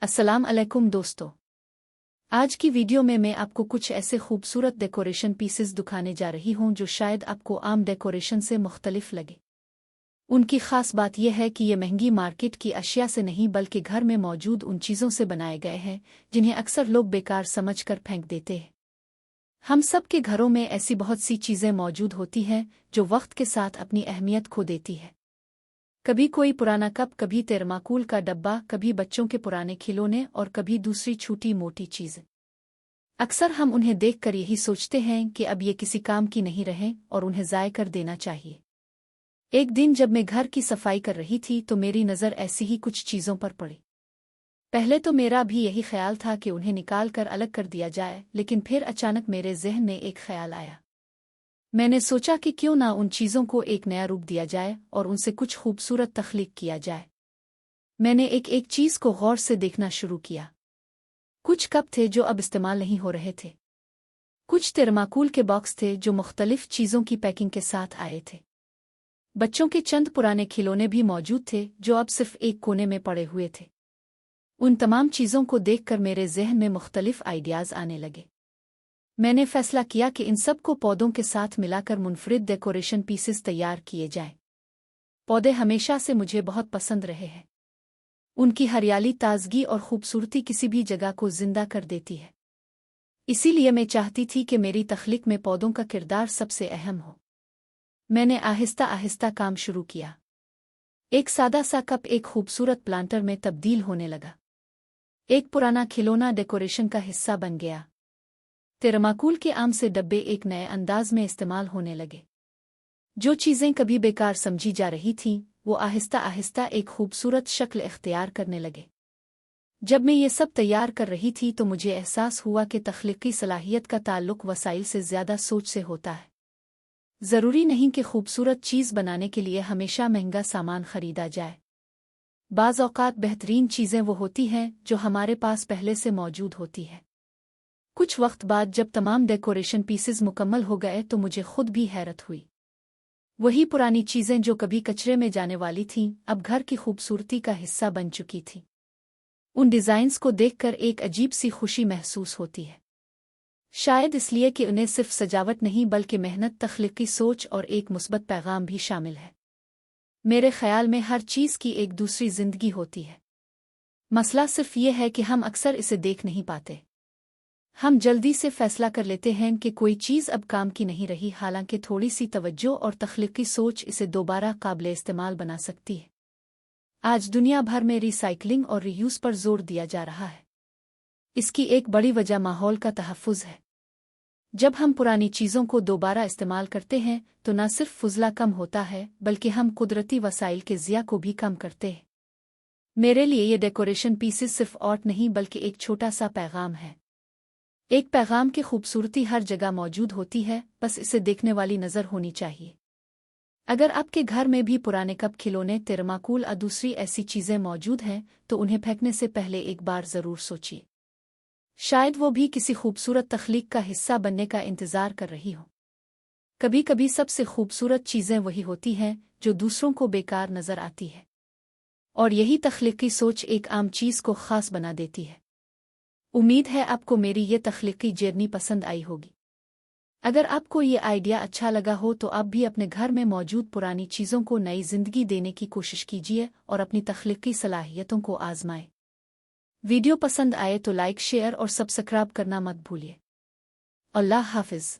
अस्सलाम अलैकुम दोस्तों। आज की वीडियो में मैं आपको कुछ ऐसे खूबसूरत डेकोरेशन पीसेस दिखाने जा रही हूं जो शायद आपको आम डेकोरेशन से मुख्तलिफ लगे। उनकी ख़ास बात यह है कि ये महंगी मार्केट की अशिया से नहीं बल्कि घर में मौजूद उन चीज़ों से बनाए गए हैं जिन्हें अक्सर लोग बेकार समझकर फेंक देते हैं। हम सब के घरों में ऐसी बहुत सी चीज़ें मौजूद होती हैं जो वक्त के साथ अपनी अहमियत खो देती है। कभी कोई पुराना कप, कभी तेरमाकूल का डब्बा, कभी बच्चों के पुराने खिलौने और कभी दूसरी छोटी मोटी चीज़ें। अक्सर हम उन्हें देखकर यही सोचते हैं कि अब ये किसी काम की नहीं रहे और उन्हें ज़ाय कर देना चाहिए। एक दिन जब मैं घर की सफाई कर रही थी तो मेरी नज़र ऐसी ही कुछ चीज़ों पर पड़ी। पहले तो मेरा भी यही ख्याल था कि उन्हें निकाल कर अलग कर दिया जाए, लेकिन फिर अचानक मेरे जहन में एक ख्याल आया। मैंने सोचा कि क्यों ना उन चीज़ों को एक नया रूप दिया जाए और उनसे कुछ खूबसूरत तख्लीक किया जाए। मैंने एक एक चीज़ को गौर से देखना शुरू किया। कुछ कप थे जो अब इस्तेमाल नहीं हो रहे थे। कुछ तेरमाकूल के बॉक्स थे जो मुख्तलिफ चीज़ों की पैकिंग के साथ आए थे। बच्चों के चंद पुराने खिलौने भी मौजूद थे जो अब सिर्फ एक कोने में पड़े हुए थे। उन तमाम चीज़ों को देखकर मेरे जहन में मुख्तलिफ आइडियाज़ आने लगे। मैंने फैसला किया कि इन सब को पौधों के साथ मिलाकर मुनफरिद डेकोरेशन पीसेस तैयार किए जाएं। पौधे हमेशा से मुझे बहुत पसंद रहे हैं। उनकी हरियाली, ताजगी और खूबसूरती किसी भी जगह को जिंदा कर देती है। इसीलिए मैं चाहती थी कि मेरी तख्लीक में पौधों का किरदार सबसे अहम हो। मैंने आहिस्ता आहिस्ता काम शुरू किया। एक सादा सा कप एक खूबसूरत प्लांटर में तब्दील होने लगा। एक पुराना खिलौना डेकोरेशन का हिस्सा बन गया। तेरमाकूल के आम से डब्बे एक नए अंदाज में इस्तेमाल होने लगे। जो चीज़ें कभी बेकार समझी जा रही थीं, वो आहिस्ता आहिस्ता एक खूबसूरत शक्ल इख्तियार करने लगे। जब मैं ये सब तैयार कर रही थी तो मुझे एहसास हुआ कि तख्लीकी सलाहियत का ताल्लुक वसाइल से ज़्यादा सोच से होता है। ज़रूरी नहीं कि खूबसूरत चीज़ बनाने के लिए हमेशा महंगा सामान खरीदा जाए। बाज़ औक़ात बेहतरीन चीज़ें वो होती हैं जो हमारे पास पहले से मौजूद होती है। कुछ वक्त बाद जब तमाम डेकोरेशन पीसेस मुकम्मल हो गए तो मुझे खुद भी हैरत हुई। वही पुरानी चीज़ें जो कभी कचरे में जाने वाली थीं, अब घर की खूबसूरती का हिस्सा बन चुकी थीं। उन डिज़ाइंस को देखकर एक अजीब सी खुशी महसूस होती है। शायद इसलिए कि उन्हें सिर्फ सजावट नहीं बल्कि मेहनत, तख्लीकी सोच और एक मुस्बत पैगाम भी शामिल है। मेरे ख्याल में हर चीज़ की एक दूसरी जिंदगी होती है। मसला सिर्फ ये है कि हम अक्सर इसे देख नहीं पाते। हम जल्दी से फैसला कर लेते हैं कि कोई चीज़ अब काम की नहीं रही, हालांकि थोड़ी सी तवज्जो और तख्लीकी सोच इसे दोबारा काबिल इस्तेमाल बना सकती है। आज दुनिया भर में रिसाइकलिंग और रीयूज़ पर जोर दिया जा रहा है। इसकी एक बड़ी वजह माहौल का तहफ़्फ़ुज़ है। जब हम पुरानी चीज़ों को दोबारा इस्तेमाल करते हैं तो न सिर्फ फुजला कम होता है बल्कि हम कुदरती वसाइल के ज़िया को भी कम करते हैं। मेरे लिए ये डेकोरेशन पीसेस सिर्फ आर्ट नहीं बल्कि एक छोटा सा पैगाम है। एक पैगाम की खूबसूरती हर जगह मौजूद होती है, बस इसे देखने वाली नज़र होनी चाहिए। अगर आपके घर में भी पुराने कप, खिलौने, तेरमाकूल और दूसरी ऐसी चीज़ें मौजूद हैं तो उन्हें फेंकने से पहले एक बार ज़रूर सोचिए। शायद वो भी किसी खूबसूरत तख्लीक का हिस्सा बनने का इंतज़ार कर रही हो। कभी कभी सबसे खूबसूरत चीज़ें वही होती हैं जो दूसरों को बेकार नज़र आती है, और यही तख्लीकी सोच एक आम चीज़ को ख़ास बना देती है। उम्मीद है आपको मेरी ये तख्लीकी जर्नी पसंद आई होगी। अगर आपको ये आइडिया अच्छा लगा हो तो आप भी अपने घर में मौजूद पुरानी चीज़ों को नई ज़िंदगी देने की कोशिश कीजिए और अपनी तख्लीकी सलाहियतों को आज़माएं। वीडियो पसंद आए तो लाइक, शेयर और सब्सक्राइब करना मत भूलिए। अल्लाह हाफ़िज़।